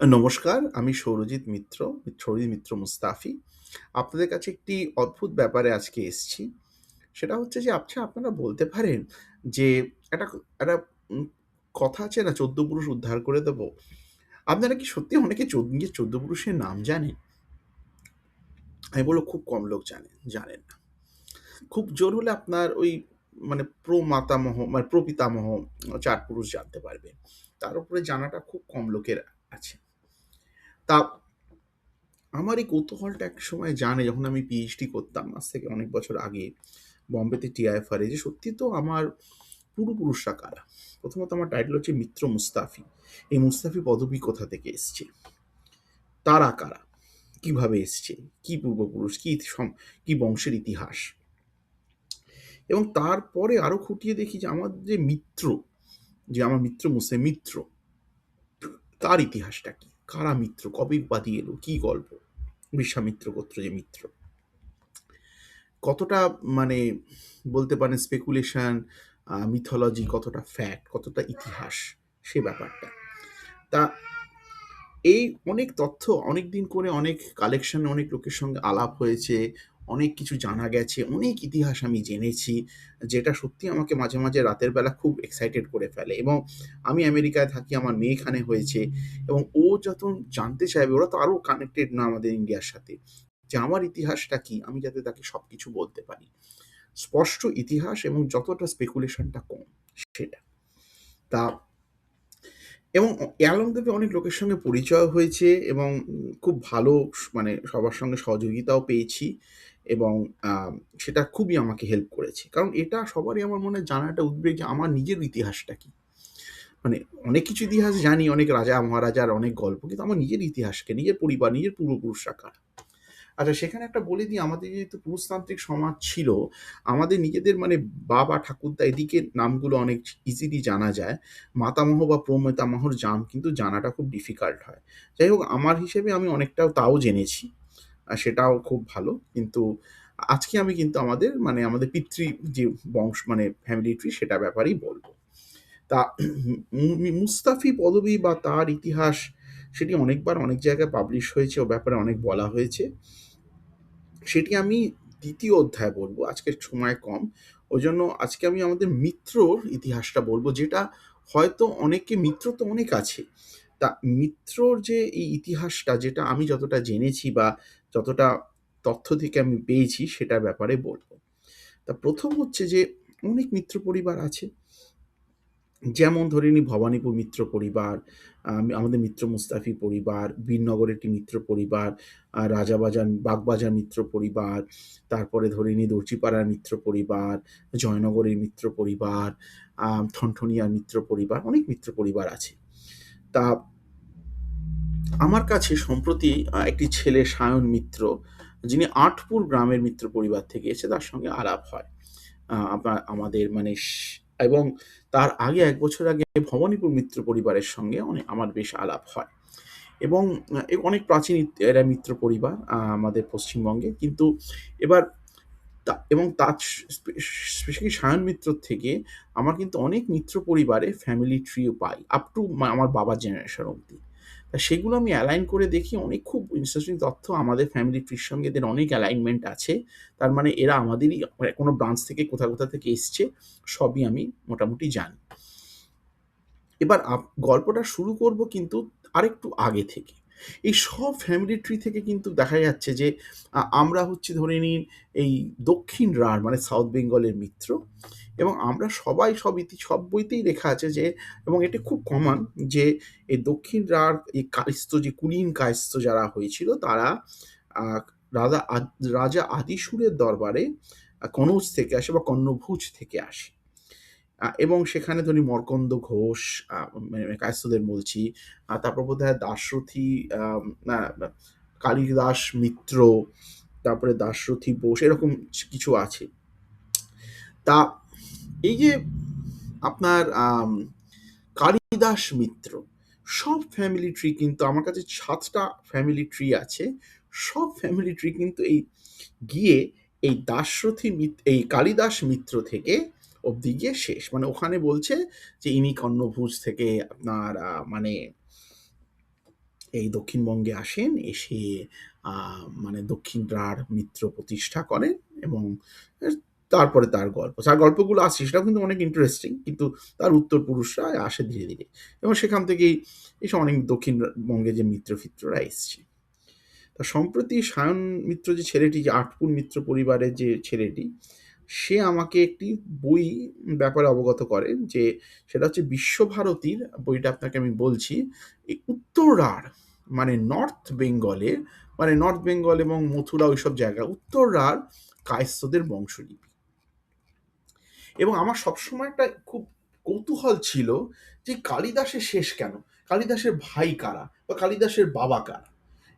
নমস্কার, আমি সৌরজিৎ মিত্র মুস্তাফি। আপনাদের কাছে একটি অদ্ভুত ব্যাপারে আজকে এসছি। সেটা হচ্ছে যে আপনারা বলতে পারেন যে একটা একটা উম কথা আছে না, ১৪ পুরুষ উদ্ধার করে দেব। আপনারা কি সত্যি অনেকে নিজের ১৪ পুরুষের নাম জানেন? আমি বলব খুব কম লোক জানেন না। খুব জোর হলে আপনার ওই মানে প্রমাতামহ মানে প্রপিতামহ ৪ পুরুষ জানতে পারবেন। তার উপরে জানাটা খুব কম লোকের আছে। তা আমার এই কৌতূহলটা একসময় যখন আমি পিএইচডি করতাম, আজ থেকে অনেক বছর আগে বম্বেতে টিআইএফআর এ, যে সত্যি তো আমার পূর্বপুরুষরা কারা? প্রথমত আমার টাইটেল হচ্ছে মিত্র মুস্তাফি। এই মুস্তাফি পদবী কোথা থেকে এসছে? তারা কারা? কিভাবে এসছে? কি পূর্বপুরুষ? কি বংশের ইতিহাস? এবং তারপরে আরো খুঁটিয়ে দেখি যে আমার যে মিত্র, যে আমার মিত্র মিত্র, তার ইতিহাসটা কি? কারা মিত্র? কবে উপাধি এলো? কি গল্প? বিশ্বামিত্র গোত্র যে মিত্র। কতটা মানে বলতে পারেন স্পেকুলেশন, মিথোলজি, কতটা ফ্যাক্ট, কতটা ইতিহাস, সে ব্যাপারটা। তা এই অনেক তথ্য অনেকদিন করে অনেক কালেকশন, অনেক লোকের সঙ্গে আলাপ হয়েছে, অনেক কিছু জানা গেছে, অনেক ইতিহাস আমি জেনেছি, যেটা সত্যি আমাকে মাঝে, মাঝে রাতের বেলা খুব এক্সাইটেড করে ফেলে। এবং আমি আমেরিকায় থাকি, আমার মেয়ে এখানে হয়েছে, এবং ও যখন জানতে চাইবে, ওরা তো আরো কানেক্টেড না আমাদের ইন্ডিয়ার সাথে, যে আমার ইতিহাসটা কি, আমি যাতে তাকে সবকিছু বলতে পারি। স্পষ্ট ইতিহাস এবং যতটা স্পেকুলেশনটা কম, সেটা। তা এবং অ্যালং দ্য ওয়ে অনেক লোকের সঙ্গে পরিচয় হয়েছে, এবং খুব ভালো মানে সবার সঙ্গে সহযোগিতাও পেয়েছি, এবং আ সেটা খুবই আমাকে হেল্প করেছে। কারণ এটা সবারই আমার মনে হয় জানাটা উদ্বেগ যে আমার নিজের ইতিহাসটা কি? মানে অনেক কিছু ইতিহাস জানি, অনেক রাজা মহারাজার অনেক গল্প। কিন্তু আমার নিজের ইতিহাসকে, নিজের পরিবার, নিজের পূর্বপুরুষরা কারা? আচ্ছা, সেখানে একটা বলে দিই, আমাদের যেহেতু পুরুষতান্ত্রিক সমাজ ছিল, আমাদের নিজেদের মানে বাবা, ঠাকুরদা এদিকের নামগুলো অনেক ইজিলি জানা যায়। মাতামহ বা প্রমাতামহর কিন্তু জানাটা খুব ডিফিকাল্ট হয়। যাই হোক, আমার হিসেবে আমি অনেকটাও তাও জেনেছি। সেটাও খুব ভালো। কিন্তু আজকে আমি কিন্তু আমাদের পিতৃ যে মানে ফ্যামিলি ট্রি, সেটার ব্যাপারেই বলব। তা মুস্তাফি পদবী বা তার ইতিহাস, সেটি অনেকবার অনেক জায়গায় পাবলিশ হয়েছে, ও ব্যাপারে অনেক বলা হয়েছে। সেটি আমি ২য় অধ্যায়ে বলব। আজকে সময় কম। ওইজন্য আজকে আমি আমাদের মিত্রর ইতিহাসটা বলব, যেটা হয়তো মিত্র তো অনেক আছে। তা মিত্রর যে এই ইতিহাসটা, যেটা আমি যতটা জেনেছি বা যতটা তথ্য থেকে আমি পেয়েছি, সেটার ব্যাপারে বলব। তা ১ম হচ্ছে যে অনেক মিত্র পরিবার আছে। যেমন ধরে নিই ভবানীপুর মিত্র পরিবার, আমাদের মিত্র মুস্তাফি পরিবার, বীরনগরের একটি মিত্র পরিবার, বাগবাজার মিত্র পরিবার, তারপরে ধরে নিই দর্জিপাড়ার মিত্র পরিবার, জয়নগরের মিত্র পরিবার, ঠনঠনিয়ার মিত্র পরিবার, অনেক মিত্র পরিবার আছে। তা আমার কাছে সম্প্রতি একটি ছেলে সায়ন মিত্র, যিনি আটপুর গ্রামের মিত্র পরিবার থেকে এসে, তার সঙ্গে আলাপ হয়। আমাদের মানে এবং তার আগে ১ বছর আগে ভবানীপুর মিত্র পরিবারের সঙ্গে আমার বেশ আলাপ হয়। এবং অনেক প্রাচীন এরা মিত্র পরিবার আমাদের পশ্চিমবঙ্গে। কিন্তু এবার এবং তার স্পেশালি সায়ন মিত্রর থেকে আমার কিন্তু অনেক মিত্র পরিবারে family trio pi, up to আমার বাবার জেনারেশন অব্দি। তা সেগুলো আমি অ্যালাইন করে দেখি, অনেক খুব ইন্টারেস্টিং তথ্য আমাদের ফ্যামিলি ট্রির সঙ্গে এদের অনেক অ্যালাইনমেন্ট আছে। তার মানে এরা আমাদেরই কোনো ব্রাঞ্চ থেকে কোথা থেকে এসছে, সবই আমি মোটামুটি জানি। এবার গল্পটা শুরু করব কিন্তু আরেকটু আগে থেকে। এই সব ফ্যামিলি ট্রি থেকে কিন্তু দেখা যাচ্ছে যে আমরা হচ্ছি ধরে নিন এই দক্ষিণ রাঢ় মানে সাউথ বেঙ্গলের মিত্র, এবং আমরা সবাই সব বইতেই লেখা আছে যে, এবং এটা খুব কমন, যে এই দক্ষিণ রাঢ় এই কায়স্থ, যে কুলীন কায়স্থ যারা হয়েছিল, তারা আ রাজা রাজা আদিশুরের দরবারে কনৌজ থেকে আসে বা কর্ণভুজ থেকে আসে। এবং সেখানে ধরি মর্কন্দ ঘোষ, মানে কায়স্থদের বলছি। তারপর বোধহয় দাশরথী, আম না, না, কালিদাস মিত্র, তারপরে দাশরথী বোস, এরকম কিছু আছে। তা এই যে আপনার কালিদাস মিত্র, সব ফ্যামিলি ট্রি কিন্তু আমার কাছে ৭টা ফ্যামিলি ট্রি আছে। সব ফ্যামিলি ট্রি কিন্তু গিয়ে এই কালিদাস মিত্র থেকে অব্দি গিয়ে শেষ। মানে ওখানে বলছে যে ইনি কর্ণভুজ থেকে আপনার মানে এই দক্ষিণবঙ্গে আসেন, এসে মানে দক্ষিণ রাঢ় মিত্র প্রতিষ্ঠা করেন এবং এর তারপরে তার গল্পগুলো আছে সেটাও কিন্তু অনেক ইন্টারেস্টিং। কিন্তু তার উত্তরপুরুষরা আসে ধীরে, ধীরে এবং সেখান থেকেই এসব অনেক দক্ষিণবঙ্গে যে মিত্র-ফিত্ররা এসছে। তা সম্প্রতি সায়ন মিত্র যে ছেলেটি, যে আটপুর মিত্র পরিবারের যে ছেলেটি, সে আমাকে একটি বই ব্যাপারে অবগত করেন, যে সেটা হচ্ছে বিশ্বভারতীর বইটা আপনাকে আমি বলছি। এই উত্তরার মানে নর্থ বেঙ্গল এবং মথুরা ওইসব জায়গা, উত্তরার কায়স্থদের বংশলিপি। এবং আমার সবসময় একটা খুব কৌতূহল ছিল যে কালিদাসের শেষ কেন, কালিদাসের ভাই কারা বা কালিদাসের বাবা কারা।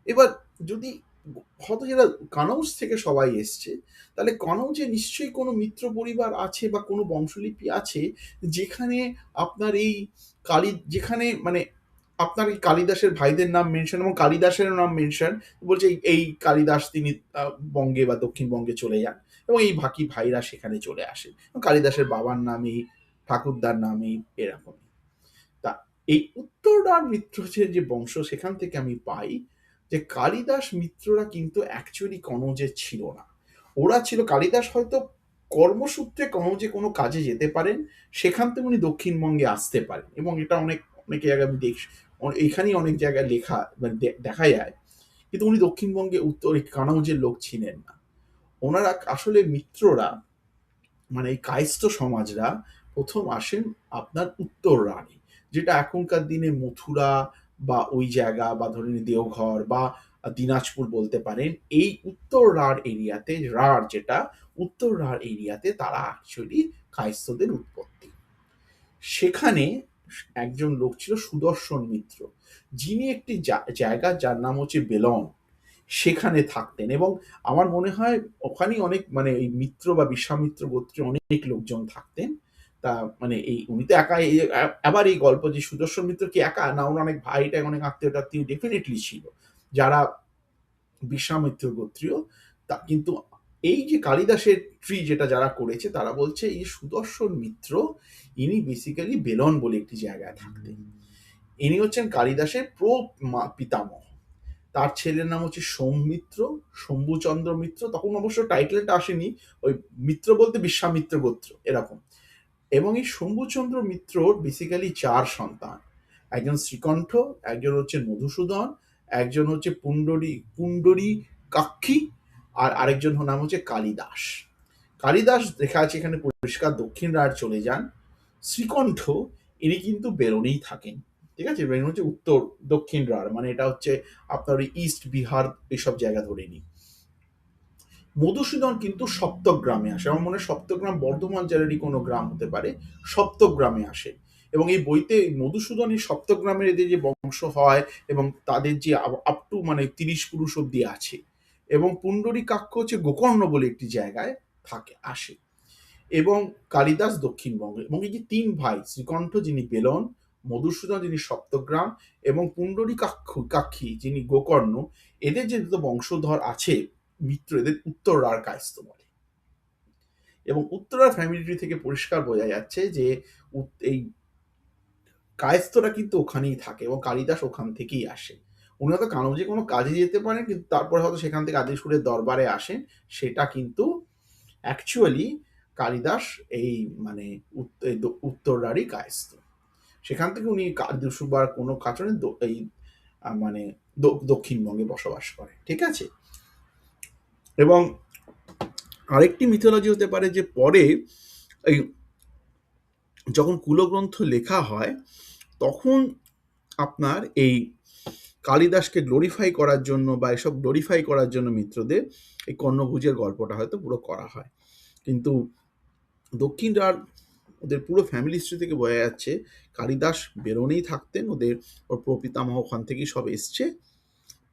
এবার যদি হয়তো এরা কানৌজ থেকে সবাই এসছে, তাহলে কনৌজে নিশ্চয়ই কোনো মিত্র পরিবার আছে বা কোনো বংশলিপি আছে যেখানে আপনার এই যেখানে মানে আপনার এই কালিদাসের ভাইদের নাম মেনশন এবং কালিদাসের নাম মেনশন, বলছে এই কালিদাস তিনি বঙ্গে বা দক্ষিণবঙ্গে চলে যান এবং এই বাকি ভাইরা সেখানে চলে আসে, কালিদাসের বাবার নামই, ঠাকুরদার নামই এরকম। তা এই উত্তরদার মিত্র যে বংশ, সেখান থেকে আমি পাই যে কালিদাস মিত্ররা কিন্তু অ্যাকচুয়ালি কনৌজের ছিল না। ওরা ছিল, কালিদাস হয়তো কর্মসূত্রে কনৌজে কোনো কাজে যেতে পারেন, সেখান থেকে উনি দক্ষিণবঙ্গে আসতে পারেন এবং এটা অনেক জায়গায় আমি দেখি, এখানেই অনেক জায়গায় লেখা মানে দেখা যায়। কিন্তু উনি দক্ষিণবঙ্গে উত্তর কানৌজের লোক ছিলেন না। ওনারা আসলে মিত্ররা মানে এই কায়স্থ সমাজরা প্রথম আসেন আপনার উত্তর রাঢ়ে, যেটা এখনকার দিনে মথুরা বা ওই জায়গা বা ধরে নিন দেওঘর বা দিনাজপুর বলতে পারেন। এই উত্তর রাঢ় এরিয়াতে, উত্তর রাঢ় এরিয়াতে তারা অ্যাকচুয়ালি কায়স্থদের উৎপত্তি। সেখানে একজন লোক ছিল সুদর্শন মিত্র, যিনি একটি জায়গা যার নাম হচ্ছে বেলন, সেখানে থাকতেন এবং আমার মনে হয় ওখানেই অনেক মানে এই মিত্র বা বিশ্বামিত্র গোত্রে অনেক লোকজন থাকতেন। তা মানে এই উনি তো একা, আবার এই গল্প যে সুদর্শন মিত্র কি একা না, ওর অনেক ভাইটা অনেক আত্মীয় টাত্মীয় ডেফিনেটলি ছিল যারা বিশ্বামিত্র গোত্রীয়। তা কিন্তু এই যে কালিদাসের ট্রি যেটা যারা করেছে, তারা বলছে এই সুদর্শন মিত্র ইনি বেসিক্যালি বেলন বলে একটি জায়গায় থাকতেন। ইনি হচ্ছেন কালিদাসের পিতামহ। তার ছেলের নাম হচ্ছে সৌমিত্র, শম্ভুচন্দ্র মিত্র। তখন অবশ্য টাইটেলটা আসেনি, ওই মিত্র বলতে বিশ্বামিত্র গোত্র এরকম। এবং এই শম্ভুচন্দ্র মিত্রর বেসিক্যালি 4 সন্তান। একজন শ্রীকণ্ঠ, একজন হচ্ছে মধুসূদন, একজন হচ্ছে পুণ্ডরী কাক্ষী, আর আরেকজন নাম হচ্ছে কালিদাস। কালিদাস দেখা আছে এখানে পরিষ্কার দক্ষিণ রাঢ় চলে যান। শ্রীকণ্ঠ ইনি কিন্তু বেরোনেই থাকেন, ঠিক আছে? বেরোন হচ্ছে দক্ষিণ রাঢ়, মানে এটা হচ্ছে আপনার ওই ইস্ট বিহার এসব জায়গা ধরে নিই। মধুসূদন কিন্তু সপ্তগ্রামে আসে, আমার মনে হয় সপ্তগ্রাম বর্ধমান জেলারই কোনো গ্রাম হতে পারে, সপ্তগ্রামে আসে। এবং এই বইতে মধুসূদন এই সপ্তগ্রামের এদের যে বংশ হয় এবং তাদের যে আপ টু মানে 30 পুরুষ অব্দি আছে। এবং পুণ্ডরীকাক্ষ হচ্ছে গোকর্ণ বলে একটি জায়গায় আসে। এবং কালিদাস দক্ষিণবঙ্গে, এবং এই যে 3 ভাই, শ্রীকণ্ঠ যিনি বেলন, মধুসূদন যিনি সপ্তগ্রাম এবং কাক্ষী যিনি গোকর্ণ, এদের যে বংশধর আছে মিত্র, এদের উত্তর রাঢ় কায়স্থ বলে। এবং উত্তর রাঢ় ফ্যামিলি থেকে পরিষ্কার বোঝা যাচ্ছে যে এই কায়স্থরা কিন্তু ওখানেই থাকে এবং কালিদাস ওখান থেকেই আসে। উনি হয়তো কানৌজে কোনো কাজে যেতে পারেন, কিন্তু তারপরে হয়তো সেখান থেকে আদিসুরের দরবারে আসেন। সেটা কিন্তু অ্যাকচুয়ালি কালিদাস এই মানে উত্তর রাঢ়ই কায়স্থ। সেখান থেকে উনি আদিসুবার কোনো কারণে এই মানে দক্ষিণবঙ্গে বসবাস করে, ঠিক আছে? এবং আরেকটি মিথোলজি হতে পারে যে পরে এই যখন কুলগ্রন্থ লেখা হয়, তখন আপনার এই কালিদাসকে গ্লোরিফাই করার জন্য বা এসব গ্লোরিফাই করার জন্য মিত্রদের এই কর্ণভুজের গল্পটা হয়তো পুরো করা হয়। কিন্তু দক্ষিণ রাঢ় ওদের পুরো ফ্যামিলি হিস্ট্রি থেকে বোঝা যাচ্ছে কালিদাস বেরোনেই থাকতেন, ওর প্রপিতামহ ওখান থেকেই সব এসছে।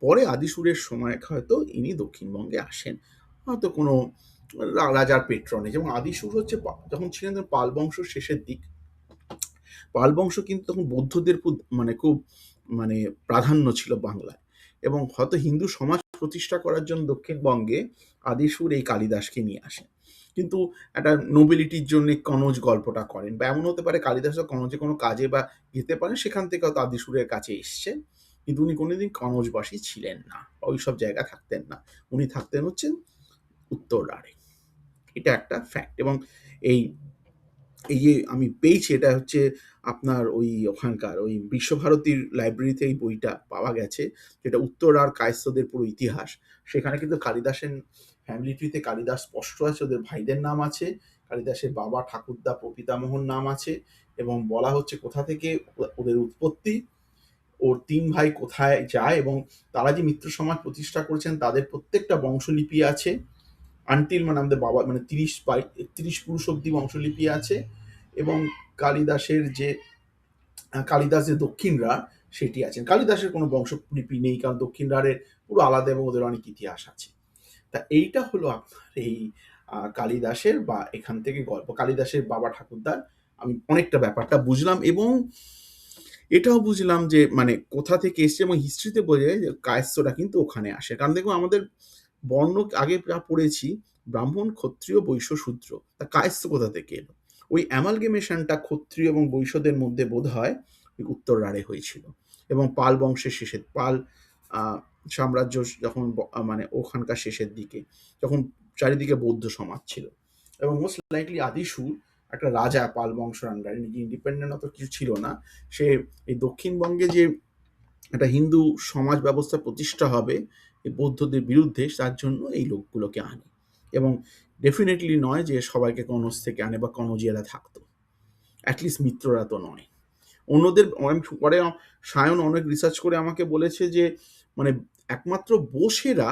পরে আদিসুরের সময় হয়তো ইনি দক্ষিণবঙ্গে আসেন, হয়তো কোনো রাজার পেট্রনেজ। এবং আদিসুর হচ্ছে যখন ছিলেন পাল বংশ শেষের দিক, পাল বংশ কিন্তু তখন বৌদ্ধদের খুব মানে প্রাধান্য ছিল বাংলায়, এবং হয়তো হিন্দু সমাজ প্রতিষ্ঠা করার জন্য দক্ষিণবঙ্গে আদিসুর এই কালিদাসকে নিয়ে আসেন। কিন্তু একটা নোবেলিটির জন্য কনৌজ গল্পটা করেন, বা এমন হতে পারে কালিদাসও কনৌজে কোনো কাজে বা যেতে পারেন, সেখান থেকে হয়তো আদিসুরের কাছে এসছে। কিন্তু উনি কোনোদিন কনৌজবাসী ছিলেন না, ওইসব জায়গা থাকতেন না। উনি থাকতেন হচ্ছেন উত্তররাঢ়ে। এটা একটা ফ্যাক্ট। এবং এই এই যে আমি পেয়েছি, এটা হচ্ছে আপনার ওই ওখানকার ওই বিশ্বভারতীর লাইব্রেরিতে এই বইটা পাওয়া গেছে, যেটা উত্তর আর কায়স্থদের পুরো ইতিহাস। সেখানে কিন্তু কালিদাসের ফ্যামিলি ট্রিতে কালিদাস স্পষ্ট আছে, ওদের ভাইদের নাম আছে, কালিদাসের বাবা ঠাকুরদা প্রপিতামহর নাম আছে, এবং বলা হচ্ছে কোথা থেকে ওদের উৎপত্তি, ওর ৩ ভাই কোথায় যায়, এবং তারা যে মিত্র সমাজ প্রতিষ্ঠা করেছেন তাদের প্রত্যেকটা বংশলিপি আছে, আনটিল মানে আমাদের বাবা মানে ৩০ পুরুষ অব্দি বংশলিপি আছে। এবং কালিদাসের যে কালিদাস যে দক্ষিণ রাঢ় সেটি আছেন। কালিদাসের কোনো বংশলিপি নেই, কারণ দক্ষিণ রাঢ়ের পুরো আলাদা এবং ওদের অনেক ইতিহাস আছে। তা এইটা হলো আপনার এই কালিদাসের বা এখান থেকে গল্প। কালিদাসের বাবা ঠাকুরদার আমি অনেকটা ব্যাপারটা বুঝলাম, এবং এটাও বুঝলাম যে মানে কোথা থেকে এসছে, এবং হিস্ট্রিতে বোঝা যায় যে কায়স্থরা কিন্তু ওখানে আসে। কারণ দেখুন আমাদের বর্ণ আগে যা পড়েছি, ব্রাহ্মণ, ক্ষত্রিয়, বৈশ্য, শূদ্র। তা কায়স্থ কোথা থেকে এলো? ওই অ্যামালগেমেশনটা ক্ষত্রিয় এবং বৈশ্যদের মধ্যে বোধ হয় ওই উত্তররাঢ়ে হয়েছিল। এবং পাল বংশের শেষে পাল সাম্রাজ্য যখন মানে ওখানকার শেষের দিকে, যখন চারিদিকে বৌদ্ধ সমাজ ছিল, এবং মোস্ট লাইকলি আদিসুর একটা রাজা পাল বংশের আন্ডারে, নিজে ইন্ডিপেন্ডেন্ট অত কিছু ছিল না, সে এই দক্ষিণবঙ্গে যে একটা হিন্দু সমাজ ব্যবস্থা প্রতিষ্ঠা হবে এই বৌদ্ধদের বিরুদ্ধে, তার জন্য এই লোকগুলোকে আনে। এবং ডেফিনেটলি নয় যে সবাইকে কনৌজ থেকে আনে বা কনৌজিয়ারা থাকতো, অ্যাটলিস্ট মিত্ররা তো নয়। অন্যদের পরে সায়ন অনেক রিসার্চ করে আমাকে বলেছে যে মানে একমাত্র বোসেরা,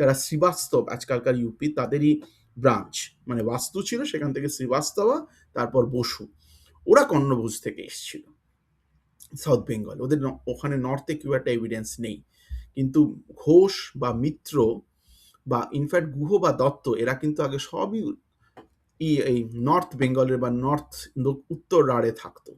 যারা শ্রীবাস্তব আজকালকার ইউপি, তাদেরই ব্রাঞ্চ, মানে বাস্তু ছিল, সেখান থেকে শ্রীবাস্তবা, তারপর বসু, ওরা কর্ণভোজ থেকে এসেছিল সাউথ বেঙ্গল। ওদের ওখানে নর্থে খুব একটা এভিডেন্স নেই, কিন্তু ঘোষ বা মিত্র বা ইনফ্যাক্ট গুহ বা দত্ত, এরা কিন্তু আগে সবই এই নর্থ বেঙ্গলের বা উত্তর রাঢ়ে থাকতো,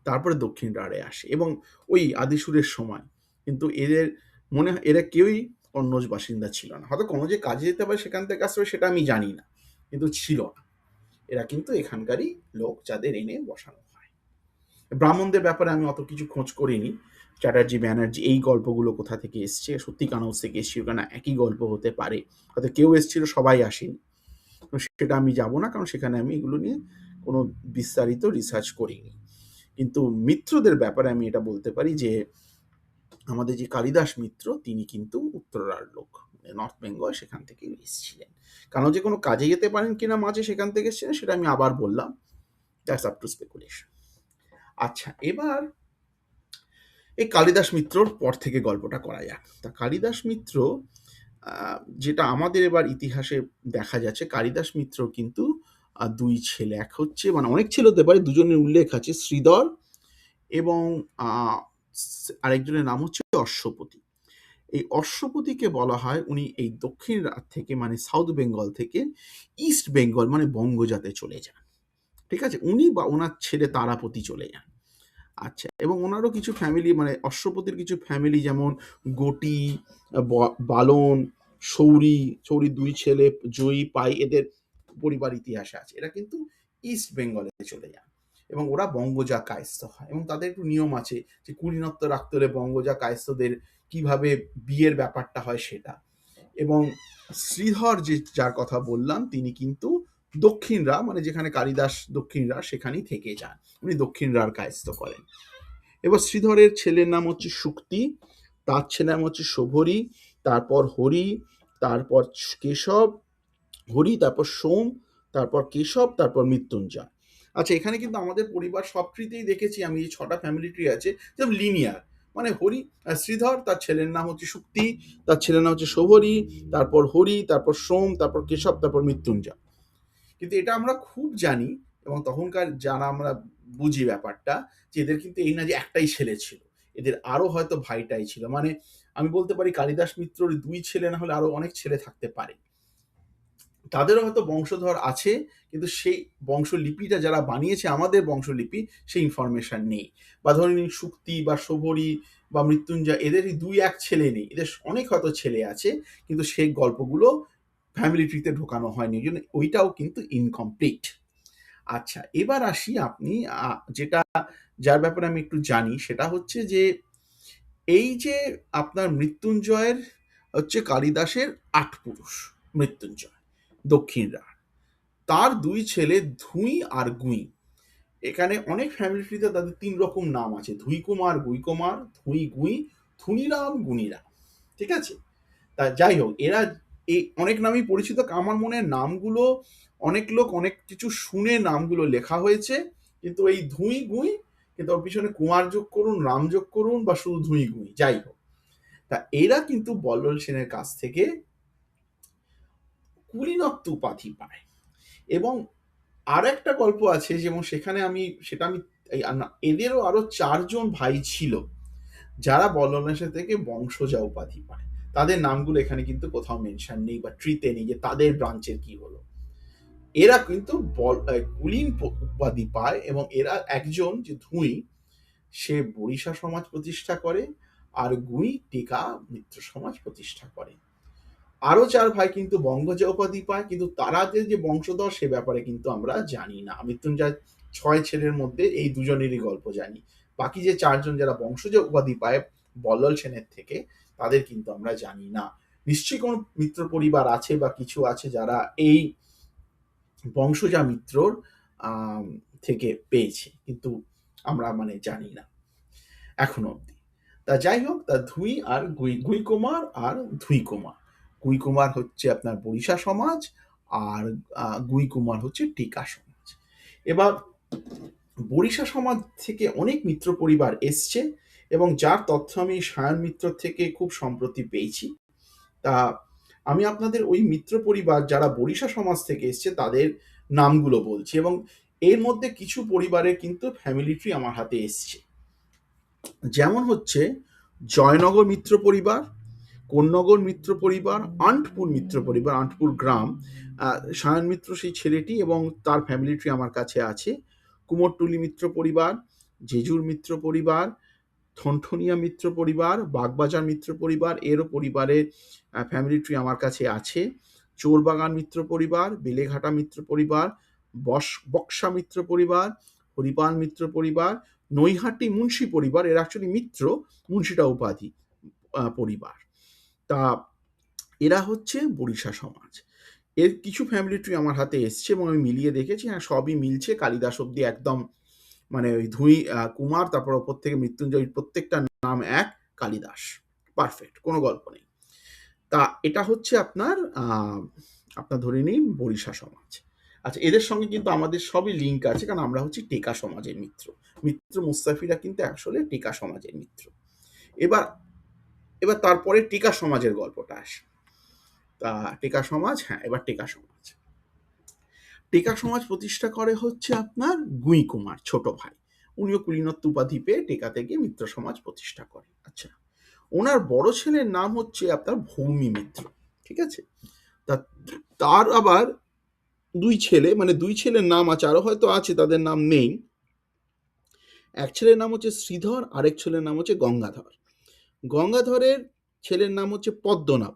তারপরে দক্ষিণ রাঢ়ে আসে। এবং ওই আদিসুরের সময় কিন্তু এদের মনে হয় এরা কেউই কন্নৌজ বাসিন্দা ছিল না। হয়তো কন্নৌজে কাজে যেতে পারে, সেখান থেকে আসবে সেটা আমি জানি না, কিন্তু ছিল না। এরা কিন্তু এখানকারই লোক, যাদের এনে বসানো হয়। ব্রাহ্মণদের ব্যাপারে আমি অত কিছু খোঁজ করিনি, চ্যাটার্জি ব্যানার্জি এই গল্পগুলো কোথা থেকে এসছে, সত্যি কানৌজ থেকে এসছিল কেন, একই গল্প হতে পারে, হয়তো কেউ এসেছিল সবাই আসেনি, সেটা আমি যাব না, কারণ সেখানে আমি এগুলো নিয়ে কোনো বিস্তারিত রিসার্চ করিনি। কিন্তু মিত্রদের ব্যাপারে আমি এটা বলতে পারি যে আমাদের যে কালিদাস মিত্র, তিনি কিন্তু উত্তরার লোক, নর্থ বেঙ্গল, সেখান থেকে এসেছিলেন। কারণ যে কোনো কাজে যেতে পারেন কিনা মাঝে সেখান থেকে এসেছিলেন, সেটা আমি আবার বললাম, দ্যাটস আপ টু স্পেকুলেশন। আচ্ছা, এবার এই কালিদাস মিত্রর পর থেকে গল্পটা করা যাক। তা কালিদাস মিত্র যেটা আমাদের এবার ইতিহাসে দেখা যাচ্ছে, কালিদাস মিত্র কিন্তু ২ ছেলে, এক হচ্ছে মানে অনেক ছেলে হতে পারে, দুজনের উল্লেখ আছে, শ্রীধর এবং আরেকজনের নাম হচ্ছে অশ্বপতি। এই অশ্বপতিকে বলা হয় উনি এই দক্ষিণ রাত থেকে মানে সাউথ বেঙ্গল থেকে ইস্ট বেঙ্গল মানে বঙ্গজাতে চলে যান। ঠিক আছে, উনি বা ওনার ছেলে তারাপতি চলে যান। আচ্ছা, এবং ওনারও কিছু ফ্যামিলি, মানে অশ্বপতির কিছু ফ্যামিলি যেমন গটি, বালন, সৌরি, সৌরির ২ ছেলে জয়ী, পাই, এদের পরিবার ইতিহাসে আছে। এরা কিন্তু ইস্ট বেঙ্গলে চলে যান, এবং ওরা বঙ্গজা কায়স্থ হয়, এবং তাদের একটু নিয়ম আছে যে কুলীনত্ব রাখতে হলে বঙ্গজা কায়স্থদের কিভাবে বিয়ের ব্যাপারটা হয় সেটা। এবং শ্রীধর যে যার কথা বললাম, তিনি কিন্তু দক্ষিণ রাঢ় মানে যেখানে কালিদাস দক্ষিণ রাঢ় সেখানেই থেকে যান, উনি দক্ষিণ রাঢ় কায়স্থ করেন। এবার শ্রীধরের ছেলের নাম হচ্ছে শুক্তি, তার ছেলের নাম হচ্ছে শোভরি, তারপর হরি, তারপর কেশব, হরি, তারপর সোম, তারপর কেশব, তারপর মৃত্যুঞ্জয়। আচ্ছা, এখানে কিন্তু আমাদের পরিবার সব ট্রিতেই দেখেছি আমি, এই 6টা ফ্যামিলি ট্রি আছে যেমন লিনিয়ার, মানে হরি শ্রীধর, তার ছেলের নাম হচ্ছে শুক্তি, তার ছেলের নাম হচ্ছে শোভরি, তারপর হরি, তারপর সোম, তারপর কেশব, তারপর মৃত্যুঞ্জয়। কিন্তু এটা আমরা খুব জানি, এবং তখনকার যারা আমরা বুঝি ব্যাপারটা, যে এদের কিন্তু এই না যে একটাই ছেলে ছিল, এদের আরো হয়তো ভাইটাই ছিল। মানে আমি বলতে পারি কালিদাস মিত্রর 2 ছেলে না হলে আরো অনেক ছেলে থাকতে পারে, তাদেরও হয়তো বংশধর আছে, কিন্তু সেই বংশলিপিটা যারা বানিয়েছে আমাদের বংশলিপি, সেই ইনফরমেশন নেই। বা ধরে নিন শুক্তি বা শোভরি বা মৃত্যুঞ্জয়, এদের 2-1 ছেলে নেই, এদের অনেক হয়তো ছেলে আছে, কিন্তু সেই গল্পগুলো ফ্যামিলি ট্রিতে ঢোকানো হয়নি, এই জন্য ওইটাও কিন্তু ইনকমপ্লিট। আচ্ছা, এবার আসি আপনি যেটা যার ব্যাপারে আমি একটু জানি, সেটা হচ্ছে যে এই যে আপনার মৃত্যুঞ্জয়ের হচ্ছে কালিদাসের ৮ পুরুষ, মৃত্যুঞ্জয়, দক্ষিণ রাঢ়, তার ২ ছেলে ধুই আর গুই। এখানে অনেক ফ্যামিলি ট্রিতে তাদের ৩ রকম নাম আছে, ধুই কুমার, গুই কুমার, ধুই গুই, ধুনিরাম, গুনিরাম। ঠিক আছে? তা যাই হোক, এরা এই অনেক নামেই পরিচিত। আমার মনে হয় নামগুলো অনেক লোক অনেক কিছু শুনে নামগুলো লেখা হয়েছে, কিন্তু এই ধুই গুই, কিন্তু ওর পিছনে কুমার যোগ করুন, রাম যোগ করুন, বা শুধু ধুই গুই, যাই হোক। তা এরা কিন্তু বল্লল সেনের কাছ থেকে কুলীনত্ব উপাধি পায়। এবং আর একটা গল্প আছে, যেমন সেখানে আমি এদেরও আরো ৪ জন ভাই ছিল যারা বল্ললেশ্বর থেকে বংশজা উপাধি পায়। তাদের নামগুলো এখানে কিন্তু কোথাও মেনশন নেই বা ট্রিতে নেই যে তাদের ব্রাঞ্চের কি হলো। এরা কিন্তু কুলীন উপাধি পায়, এবং এরা একজন যে ধুই, সে বরিশা সমাজ প্রতিষ্ঠা করে, আর গুই টিকা মিত্র সমাজ প্রতিষ্ঠা করে। আরো ৪ ভাই কিন্তু বঙ্গজা উপাধি পায়, কিন্তু তারা যে বংশধর সে ব্যাপারে কিন্তু আমরা জানি না। মৃত্যুঞ্জয় ৬ ছেলের মধ্যে এই দুজনেরই গল্প জানি। বাকি যে ৪ জন যারা বংশজা উপাধি পায় বল্লল সেনের থেকে, তাদের কিন্তু আমরা জানি না। নিশ্চয়ই কোনো মিত্র পরিবার আছে বা কিছু আছে যারা এই বংশজা মিত্রর থেকে পেয়েছে, কিন্তু আমরা জানি না এখনো অব্দি। তা যাই হোক, তা ধুই আর গুই কুমার আর ধুই কুমার। গুই কুমার হচ্ছে আপনার বরিশা সমাজ, আর গুই কুমার হচ্ছে টিকা সমাজ। এবার বরিশা সমাজ থেকে অনেক মিত্র পরিবার এসছে, এবং যার তথ্য আমি সায়ন মিত্র থেকে খুব সম্প্রতি পেয়েছি। তা আমি আপনাদের ওই মিত্র পরিবার যারা বরিশা সমাজ থেকে এসছে তাদের নামগুলো বলছি, এবং এর মধ্যে কিছু পরিবারের কিন্তু ফ্যামিলি ট্রি আমার হাতে এসছে। যেমন হচ্ছে জয়নগর মিত্র পরিবার, কোন্নগর মিত্র পরিবার, আন্টপুর মিত্র পরিবার, আন্টপুর গ্রাম, সায়ন মিত্র সেই ছেলেটি এবং তার ফ্যামিলি ট্রি আমার কাছে আছে। কুমোরটুলি মিত্র পরিবার, জেজুর মিত্র পরিবার, ঠনঠনিয়া মিত্র পরিবার, বাগবাজার মিত্র পরিবার, এরও পরিবারের ফ্যামিলি ট্রি আমার কাছে আছে। চোরবাগান মিত্র পরিবার, বেলেঘাটা মিত্র পরিবার, বক্সা মিত্র পরিবার, হরিপাল মিত্র পরিবার, নৈহাটি মুন্সি পরিবার, এরা অ্যাকচুয়ালি মিত্র, মুন্সিটা উপাধি পরিবার। তা এরা হচ্ছে বরিশা সমাজ। এর কিছু ফ্যামিলি ট্রি আমার হাতে এসছে, এবং আমি মিলিয়ে দেখেছি, হ্যাঁ সবই মিলছে। কালিদাস অব্দি একদম ওই ধুই কুমার, তারপর ওপর থেকে মৃত্যুঞ্জয়, প্রত্যেকটা নাম এক, কালিদাস, পারফেক্ট, কোনো গল্প নেই। তা এটা হচ্ছে আপনার ধরে নিন বরিশা সমাজ। আচ্ছা, এদের সঙ্গে কিন্তু আমাদের সবই লিঙ্ক আছে, কারণ আমরা হচ্ছি টেকা সমাজের মিত্র মুস্তাফিরা কিন্তু আসলে টেকা সমাজের মিত্র। এবার তারপরে টেকা সমাজের গল্পটা আসে। তা টেকা সমাজ, হ্যাঁ, এবার টেকা সমাজ প্রতিষ্ঠা করে হচ্ছে আপনার গুই কুমার, ছোট ভাই। উনিও কুলীনত্ব উপাধি পেয়ে টেকা থেকে মিত্র সমাজ প্রতিষ্ঠা করে। আচ্ছা, ওনার বড় ছেলের নাম হচ্ছে আপনার ভৌমি মিত্র। ঠিক আছে? তার আবার ২ ছেলে, দুই ছেলের নাম আছে, আরো হয়তো আছে তাদের নাম নেই। এক ছেলের নাম হচ্ছে শ্রীধর, আরেক ছেলের নাম হচ্ছে গঙ্গাধর। গঙ্গাধরের ছেলের নাম হচ্ছে পদ্মনাভ।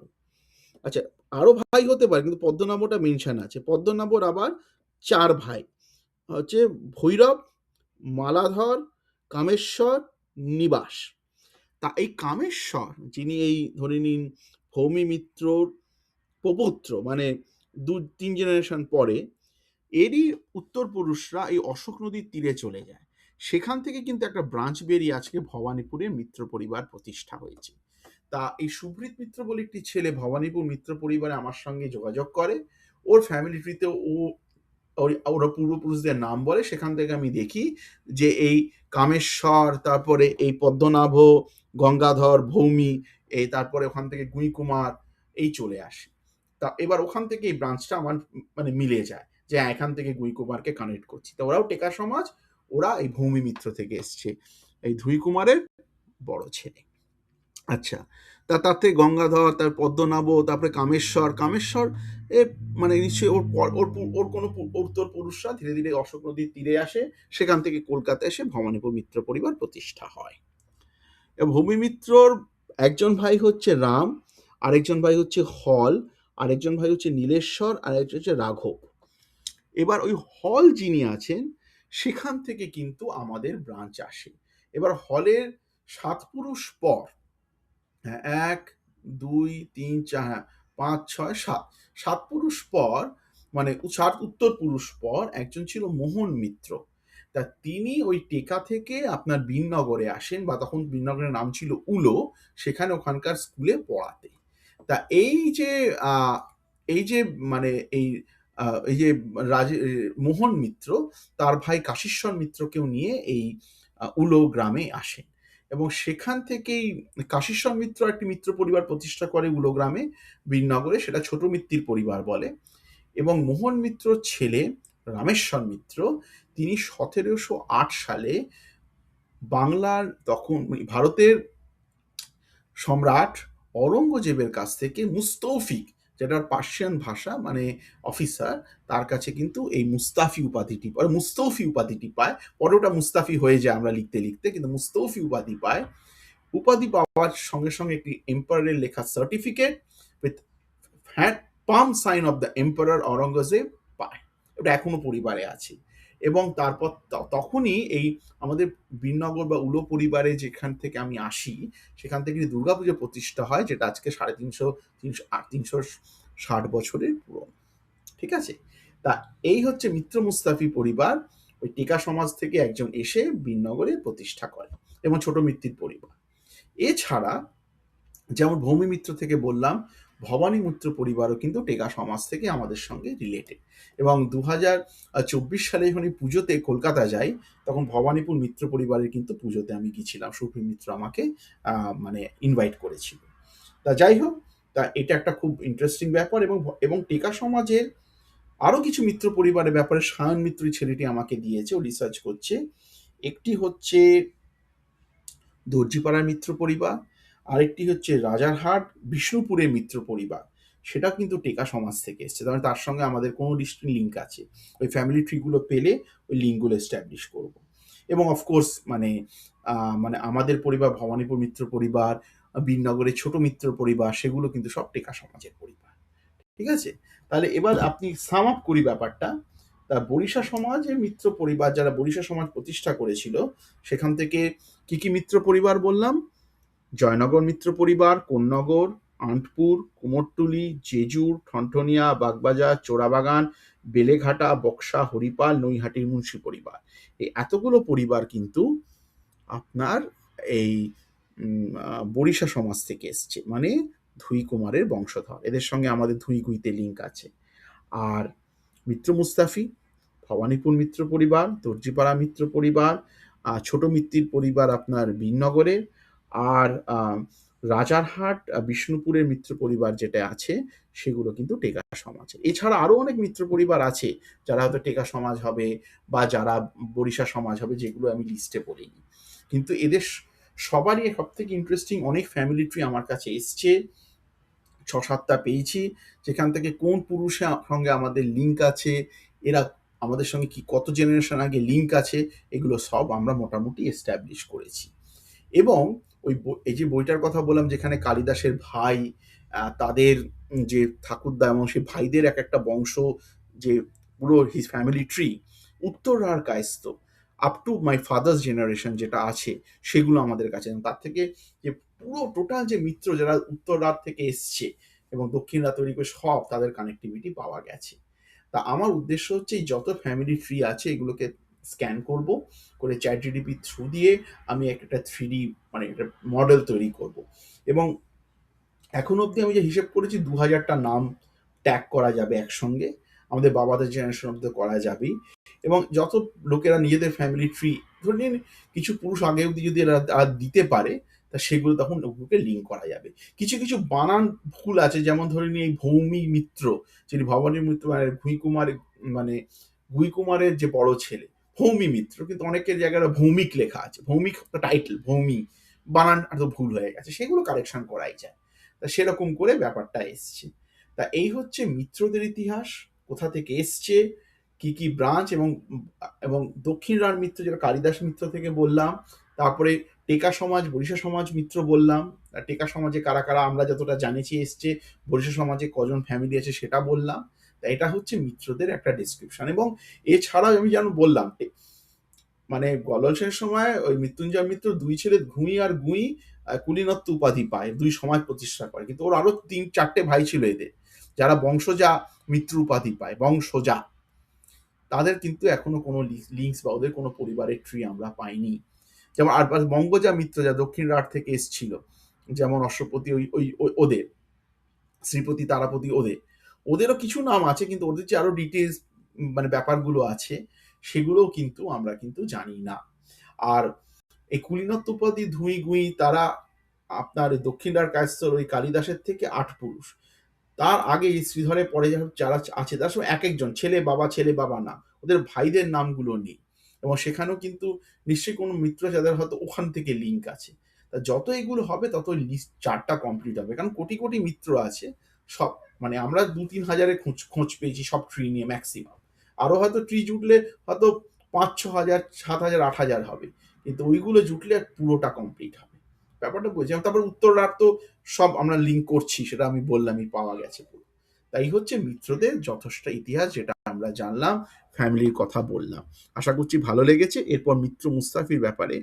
আচ্ছা, আরো ভাই হতে পারে, কিন্তু পদ্মনাভটা মেনশন আছে। পদ্মনাভর আবার ৪ ভাই হচ্ছে ভৈরব, মালাধর, কামেশ্বর, নিবাস। তা এই কামেশ্বর, যিনি এই ধরে নিন ভৌমি মিত্রর প্রপুত্র, ২-৩ জেনারেশন পরে, এরই উত্তর পুরুষরা এই অশোক নদীর তীরে চলে যায়। সেখান থেকে কিন্তু একটা ব্রাঞ্চ বেরিয়ে আজকে ভবানীপুরে মিত্র পরিবার প্রতিষ্ঠা হয়েছে। তা এই সুব্রীত মিত্র বলে একটি ছেলে ভবানীপুর মিত্র পরিবারে আমার সঙ্গে যোগাযোগ করে। ওর ফ্যামিলি ট্রিতে ওরা পূর্বপুরুষদের নাম বলে। সেখান থেকে আমি দেখি যে এই কামেশ্বর, তারপরে এই পদ্মনাভ, গঙ্গাধর, ভৌমি, এই তারপরে ওখান থেকে গুই কুমার, এই চলে আসে। তা এবার ওখান থেকে এই ব্রাঞ্চটা আমার মিলে যায়, যে এখান থেকে গুই কুমারকে কানেক্ট করছি। তা ওরাও টেকা সমাজ, ওরা এই ভৌমি মিত্র থেকে এসছে, এই ধুই কুমারের বড় ছেলে। আচ্ছা, তার থেকে গঙ্গাধর, তার পদ্মনাভ, তারপরে কামেশ্বর এ নিশ্চয়ই ওর কোনো উত্তর পুরুষরা ধীরে ধীরে অশোক নদীর তীরে আসে, সেখান থেকে কলকাতা এসে ভবানীপুর মিত্র পরিবার প্রতিষ্ঠা হয়। ভূমি মিত্রর একজন ভাই হচ্ছে রাম, আরেকজন ভাই হচ্ছে হল, আরেকজন ভাই হচ্ছে নীলেশ্বর, আরেকজন হচ্ছে রাঘব। এবার ওই হল যিনি আছেন, সেখান থেকে কিন্তু আমাদের ব্রাঞ্চ আসে। এবার হলের ৭ পুরুষ পর হ্যাঁ, ১, ২, ৩, ৪, হ্যাঁ, ৫, ৬, ৭। ৭ পুরুষ পর মানে ৭ উত্তর পুরুষ পর একজন ছিল মোহন মিত্র। তা তিনি ওই টেকা থেকে আপনার বীরনগরে আসেন, বা তখন বীরনগরের নাম ছিল উলো, সেখানে ওখানকার স্কুলে পড়াতে। তা আ এই যে মানে এই যে মোহন মিত্র তার ভাই কাশীশ্বর মিত্রকেও নিয়ে এই উলো গ্রামে আসেন। এবং সেখান থেকেই কাশীশ্বর মিত্র একটি মিত্র পরিবার প্রতিষ্ঠা করে উলো গ্রামে, বীরনগরে, সেটা ছোট মিত্তির পরিবার বলে। এবং মোহন মিত্রর ছেলে রামেশ্বর মিত্র, তিনি ১৭০৮ সালে বাংলার, তখন ভারতের সম্রাট অরঙ্গজেবের কাছ থেকে মুস্তৌফিক, যেটা পার্সিয়ান ভাষা, মানে অফিসার, তার কাছে কিন্তু এই মুস্তৌফি উপাধিটি পায়। পরে ওটা মুস্তাফি হয়ে যায় আমরা লিখতে লিখতে, কিন্তু মুস্তৌফি উপাধি পায়। উপাধি পাওয়ার সঙ্গে সঙ্গে একটি এম্পায়ারের লেখা certificate with hand palm sign of the empire Aurangzeb পায়। ওটা এখনো পরিবারে আছে। এবং তারপর তখনই এই আমাদের বীরনগর বা উলো পরিবারে যেখান থেকে আমি আসি, সেখান থেকে দুর্গাপুজো প্রতিষ্ঠা হয়, যেটা আজকে ৩৬০ বছরের পুরনো। ঠিক আছে? তা এই হচ্ছে মিত্র মুস্তাফি পরিবার, ওই টেকা সমাজ থেকে একজন এসে বীরনগরে প্রতিষ্ঠা করে, এবং ছোট মিত্তির পরিবার। এছাড়া যেমন ভৌমি মিত্র থেকে বললাম, ভবানী মিত্র পরিবারও কিন্তু টেকা সমাজ থেকে আমাদের সঙ্গে রিলেটেড। এবং ২০২৪ সালে যখন এই পুজোতে কলকাতা যাই, তখন ভবানীপুর মিত্র পরিবারের কিন্তু পুজোতে আমি গিয়েছিলাম, সুপ্রিম মিত্র আমাকে মানে ইনভাইট করেছিল। তা যাই হোক, তা এটা একটা খুব ইন্টারেস্টিং ব্যাপার। এবং টেকা সমাজের আরও কিছু মিত্র পরিবারের ব্যাপারে সায়ন মিত্র ছেলেটি আমাকে দিয়েছে, ও রিসার্চ করছে। একটি হচ্ছে দর্জিপাড়ার মিত্র পরিবার, আরেকটি হচ্ছে রাজারহাট বিষ্ণুপুরের মিত্র পরিবার, সেটা কিন্তু টেকা সমাজ থেকে এসছে। তার মানে তার সঙ্গে আমাদের কোনো লিঙ্ক আছে। ওই ফ্যামিলি ট্রিগুলো পেলে ওই লিঙ্কগুলো এস্টাবলিশ করব। এবং অফকোর্স মানে আমাদের পরিবার, ভবানীপুর মিত্র পরিবার, বীরনগরের ছোট মিত্র পরিবার, সেগুলো কিন্তু সব টেকা সমাজের পরিবার। ঠিক আছে? তাহলে এবার আপনি সাম আপ করি ব্যাপারটা। তা বরিশা সমাজের মিত্র পরিবার, যারা বরিশা সমাজ প্রতিষ্ঠা করেছিল, সেখান থেকে কি কি মিত্র পরিবার বললাম? জয়নগর মিত্র পরিবার, কোন্নগর, আন্টপুর, কুমোরটুলি, জেজুর, ঠনঠনিয়া, বাগবাজার, চোরাবাগান, বেলেঘাটা, বক্সা, হরিপাল, নৈহাটির মুন্সি পরিবার। এই এতগুলো পরিবার কিন্তু আপনার এই বরিশা সমাজ থেকে এসছে, মানে ধুই কুমারের বংশধর। এদের সঙ্গে আমাদের ধুই গুইতে লিঙ্ক আছে। আর মিত্র মুস্তাফি, ভবানীপুর মিত্র পরিবার, দর্জিপাড়া মিত্র পরিবার, ছোট মিত্তির পরিবার আপনার বীরনগরের, আর রাজারহাট বিষ্ণুপুরের মিত্র পরিবার যেটা আছে, সেগুলো কিন্তু টেকা সমাজের। এছাড়া আরও অনেক মিত্র পরিবার আছে, যারা হয়তো টেকা সমাজ হবে বা যারা বরিশা সমাজ হবে, যেগুলো আমি লিস্টে বলিনি। কিন্তু এদের সবারই সব থেকে ইন্টারেস্টিং অনেক ফ্যামিলি ট্রি আমার কাছে এসছে, ৬-৭টা পেয়েছি, যেখান থেকে কোন পুরুষের সঙ্গে আমাদের লিঙ্ক আছে, এরা আমাদের সঙ্গে কি কত জেনারেশন আগে লিঙ্ক আছে, এগুলো সব আমরা মোটামুটি এস্টাবলিশ করেছি। এবং এই যে বইটার কথা বললাম, যেখানে কালিদাসের ভাই, তাদের যে ঠাকুরদা এবং সেই ভাইদের এক একটা বংশ, যে পুরো হিজ ফ্যামিলি ট্রি, উত্তরার Kayastha up to my father's generation যেটা আছে, সেগুলো আমাদের কাছে। তার থেকে যে পুরো টোটাল যে মিত্র যারা উত্তরার থেকে এসছে এবং দক্ষিণরা তৈরি করে, সব তাদের কানেক্টিভিটি পাওয়া গেছে। তা আমার উদ্দেশ্য হচ্ছে এই যত ফ্যামিলি ট্রি আছে, এগুলোকে স্ক্যান করব, করে চ্যাট জিডিপি থ্রু দিয়ে আমি একটা 3D মানে একটা মডেল তৈরি করব। এবং এখন অবধি আমি যে হিসেব করেছি, ২০০০টা নাম ট্যাগ করা যাবে একসঙ্গে, আমাদের বাবাদের জেনারেশন অব্দি করা যাবেই। এবং যত লোকেরা নিজেদের ফ্যামিলি ট্রি, ধরে নিন কিছু পুরুষ আগে অবধি যদি এরা দিতে পারে, তা সেগুলো তখন ওগুলোকে লিঙ্ক করা যাবে। কিছু কিছু বানান ভুল আছে, যেমন ধরে নিন এই ভৌমি মিত্র, যিনি ভবানী মিত্র মানে ভুঁইকুমারের যে বড় ছেলে, ভৌমি মিত্র, কিন্তু অনেকের জায়গায় ভৌমিক লেখা আছে, ভৌমিক টাইটেল, ভৌমি বানান এত ভুল হয়ে গেছে, সেগুলো কারেকশন করাই যায়। তা সেরকম করে ব্যাপারটা এসছে। তা এই হচ্ছে মিত্রদের ইতিহাস, কোথা থেকে এসছে, কি কি ব্রাঞ্চ, এবং দক্ষিণ রার মিত্র যেটা কালিদাস মিত্র থেকে বললাম। তারপরে টেকা সমাজ, বরিশা সমাজ মিত্র বললাম। টেকা সমাজে কারা কারা আমরা যতটা জানিয়েছি এসছে, বরিশা সমাজে কজন ফ্যামিলি আছে সেটা বললাম। তা এটা হচ্ছে মিত্রদের একটা ডিসক্রিপশন। এবং এছাড়াও আমি যেন বললাম, মানে গলসের সময় ওই মৃত্যুঞ্জয় মিত্র দুই ছেলে ঘুই আর গুঁই কুলীনত্ব উপাধি পায়, ২ সমাজ প্রতিষ্ঠা করে। কিন্তু ওর আরো ৩-৪টে ভাই ছিল এদের, যারা বংশজা মিত্র উপাধি পায়, বংশজা। তাদের কিন্তু এখনো কোনো লিঙ্কস বা ওদের কোনো পরিবারের ট্রি আমরা পাইনি। যেমন আর বঙ্গজা মিত্রজা দক্ষিণ রাঢ় থেকে এসছিল, যেমন অশ্বপতি ওদের, শ্রীপতি, তারাপতি ওদের। ওদেরও কিছু নাম আছে, কিন্তু ওদের যে আরো ডিটেলস মানে ব্যাপারগুলো আছে, সেগুলোও কিন্তু আমরা কিন্তু জানি না। আর এই কুলীনত্ব উপাধি ধুই গুই তারা আপনার দক্ষিণ রাঢ় কায়স্থর ওই কালিদাসের থেকে ৮ পুরুষ। তার আগে শ্রীধরের পরে যারা আছে তার সব এক একজন ছেলে বাবা না, ওদের ভাইদের নামগুলো নেই। এবং সেখানেও কিন্তু নিশ্চয়ই কোনো মিত্র যাদের হয়তো ওখান থেকে লিঙ্ক আছে। তা যত এগুলো হবে তত লিস্ট চার্টটা কমপ্লিট হবে, কারণ কোটি কোটি মিত্র আছে সব। মানে আমরা ২-৩ হাজারের খোঁজ পেয়েছি সব ট্রি নিয়ে ম্যাক্সিমাম। আরও হয়তো ট্রি জুটলে হয়তো ৫-৬ হাজার, ৭ হাজার, ৮ হাজার হবে, কিন্তু ওইগুলো জুটলে পুরোটা কমপ্লিট হবে। ব্যাপারটা বলছি। তারপর উত্তররাঢ় তো সব আমরা লিঙ্ক করছি, সেটা আমি বললামই, পাওয়া গেছে পুরো। তাই হচ্ছে মিত্রদের যথেষ্ট ইতিহাস, যেটা আমরা জানলাম, ফ্যামিলির কথা বললাম। আশা করছি ভালো লেগেছে। এরপর মিত্র মুস্তাফির ব্যাপারে